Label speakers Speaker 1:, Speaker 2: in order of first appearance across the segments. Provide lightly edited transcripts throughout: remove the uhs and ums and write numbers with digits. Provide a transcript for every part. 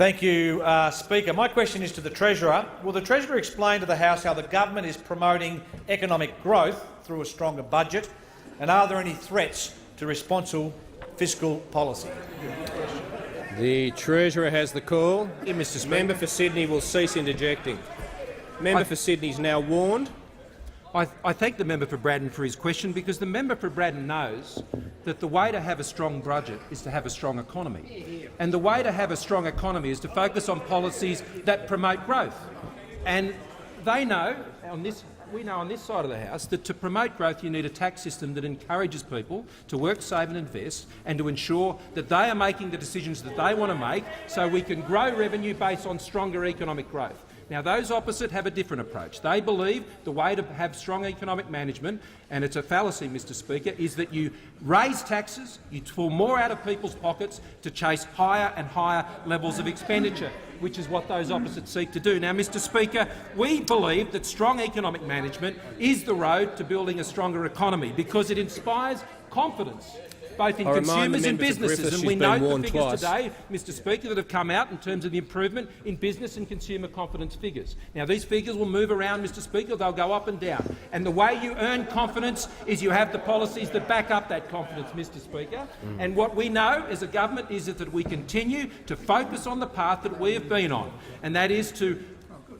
Speaker 1: Thank you, Speaker. My question is to the Treasurer. Will the Treasurer explain to the House how the government is promoting economic growth through a stronger budget, and are there any threats to responsible fiscal policy?
Speaker 2: The Treasurer has the call.
Speaker 1: Mr. Speaker.
Speaker 2: Member for Sydney will cease interjecting. Member for Sydney is now warned.
Speaker 3: I thank the member for Braddon for his question, because the member for Braddon knows that the way to have a strong budget is to have a strong economy. And the way to have a strong economy is to focus on policies that promote growth. And they know, we know on this side of the House, that to promote growth you need a tax system that encourages people to work, save and invest, and to ensure that they are making the decisions that they want to make so we can grow revenue based on stronger economic growth. Now, those opposite have a different approach. They believe the way to have strong economic management, and it's a fallacy, Mr. Speaker, is that you raise taxes, you pull more out of people's pockets to chase higher and higher levels of expenditure, which is what those opposites seek to do. Now, Mr. Speaker, we believe that strong economic management is the road to building a stronger economy, because it inspires confidence both in consumers and businesses. And we note the figures today, Mr. Speaker, that have come out in terms of the improvement in business and consumer confidence figures. Now, these figures will move around, Mr. Speaker. They'll go up and down. And the way you earn confidence is you have the policies that back up that confidence, Mr. Speaker. And what we know as a government is that we continue to focus on the path that we have been on, and that is to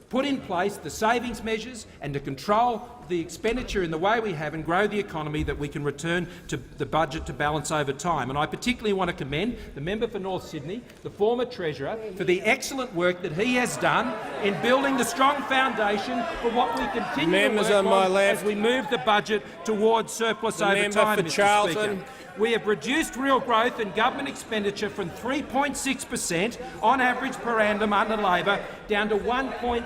Speaker 3: put in place the savings measures and to control the expenditure in the way we have and grow the economy, that we can return to the budget to balance over time. And I particularly want to commend the member for North Sydney, the former Treasurer, for the excellent work that he has done in building the strong foundation for what we continue to work on as we move the budget towards surplus over time, Mr. Speaker. We have reduced real growth in government expenditure from 3.6% on average per annum under Labor down to 1.5%,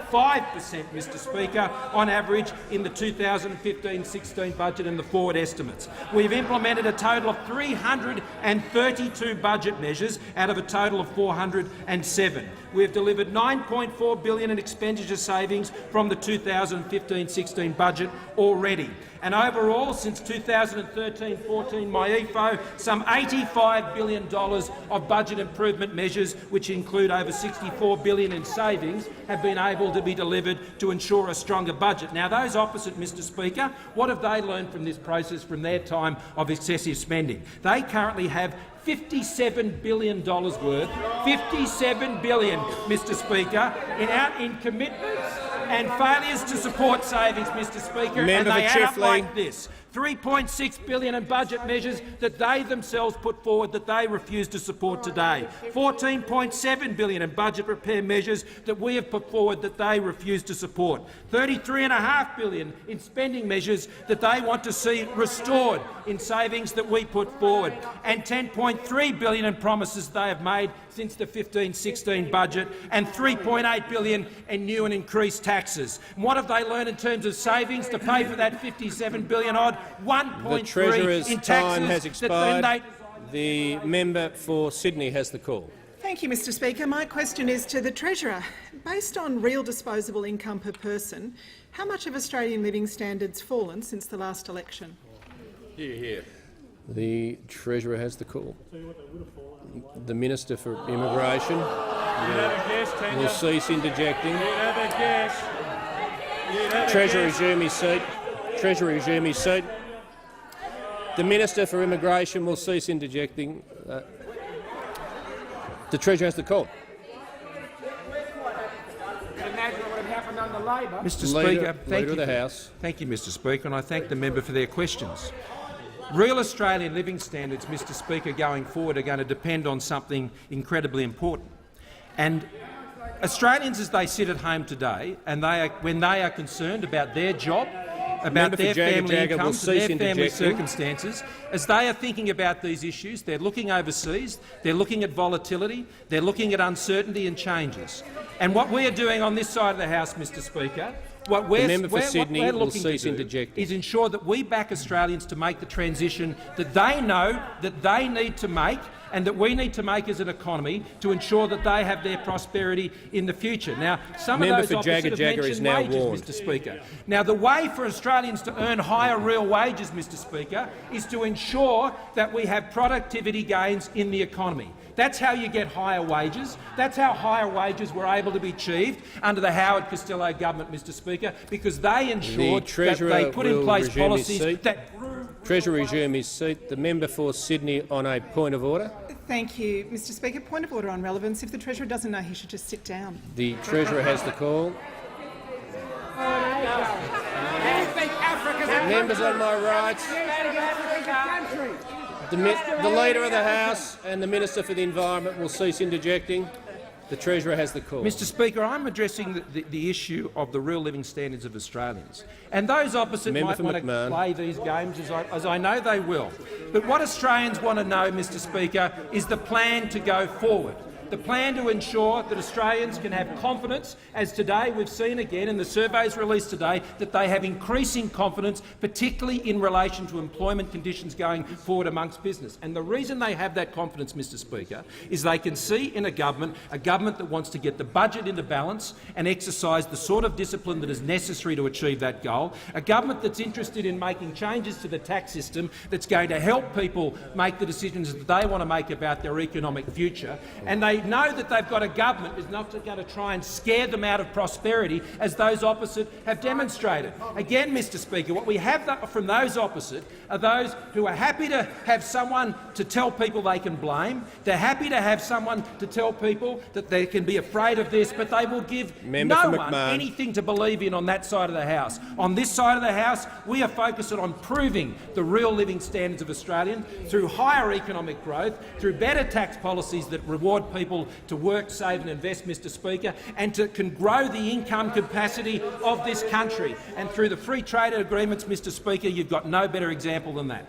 Speaker 3: Mr. Speaker, on average in the 2015-16 budget and the forward estimates. We've implemented a total of 332 budget measures out of a total of 407. We have delivered $9.4 billion in expenditure savings from the 2015-16 budget already. And overall, since 2013-14 MyEFO, some $85 billion of budget improvement measures, which include over $64 billion in savings, have been able to be delivered to ensure a stronger budget. Now, those opposite, Mr. Speaker, what have they learned from this process from their time of excessive spending? They currently have $57 billion worth, $57 billion, Mr. Speaker, in commitments and failures to support savings, Mr. Speaker, and they add up like this. $3.6 billion in budget measures that they themselves put forward that they refuse to support today. $14.7 billion in budget repair measures that we have put forward that they refuse to support. $33.5 billion in spending measures that they want to see restored in savings that we put forward. And $10.3 billion in promises they have made since the 15-16 budget, and $3.8 billion in new and increased taxes. And what have they learned in terms of savings to pay for that $57 billion odd? 1.3 in taxes.
Speaker 2: Time has expired. The member for Sydney has the call.
Speaker 4: Thank you, Mr. Speaker. My question is to the Treasurer. Based on real disposable income per person, how much have Australian living standards fallen since the last election?
Speaker 2: Hear, hear. The Treasurer has the call. The Minister for Immigration will cease interjecting. Treasurer, resume his seat. Treasurer, resume his seat. The Minister for Immigration will cease interjecting. The Treasurer has the call.
Speaker 3: Mr. Speaker,
Speaker 2: thank
Speaker 3: you, Mr. Speaker, and I thank the member for their questions. Real Australian living standards, Mr. Speaker, going forward are going to depend on something incredibly important. And Australians, as they sit at home today, and when they are concerned about their job, about their family incomes and their family circumstances, as they are thinking about these issues, they're looking overseas, they're looking at volatility, they're looking at uncertainty and changes. And what we are doing on this side of the House, Mr. Speaker, what we're looking to do is ensure that we back Australians to make the transition that they know that they need to make and that we need to make as an economy to ensure that they have their prosperity in the future. Now, some of those opposite have mentioned wages, Mr. Speaker. Now, the way for Australians to earn higher real wages, Mr. Speaker, is to ensure that we have productivity gains in the economy. That's how you get higher wages. That's how higher wages were able to be achieved under the Howard Costello government, Mr Speaker, because they ensured that they put in place policies that grew—
Speaker 2: Treasurer resume his seat. The member for Sydney on a point of order.
Speaker 4: Thank you, Mr Speaker. Point of order on relevance. If the Treasurer doesn't know, he should just sit down.
Speaker 2: The Treasurer has the call. Members on my right, the Leader of the House and the Minister for the Environment will cease interjecting. The Treasurer has the call.
Speaker 3: Mr Speaker, I'm addressing the issue of the real living standards of Australians. And those opposite might want to play these games, as I know they will. But what Australians want to know, Mr Speaker, is the plan to go forward. The plan to ensure that Australians can have confidence, as today we've seen again in the surveys released today, that they have increasing confidence, particularly in relation to employment conditions going forward amongst business. And the reason they have that confidence, Mr Speaker, is they can see in a government that wants to get the budget into balance and exercise the sort of discipline that is necessary to achieve that goal, a government that's interested in making changes to the tax system that's going to help people make the decisions that they want to make about their economic future, and they know that they've got a government that's not going to try and scare them out of prosperity, as those opposite have demonstrated. Again, Mr Speaker, what we have from those opposite are those who are happy to have someone to tell people they can blame. They're happy to have someone to tell people that they can be afraid of this, but they will give no one anything to believe in on that side of the House. On this side of the House, we are focused on improving the real living standards of Australians through higher economic growth, through better tax policies that reward people to work, save and invest, Mr Speaker, and can grow the income capacity of this country. And through the free trade agreements, Mr Speaker, you've got no better example than that.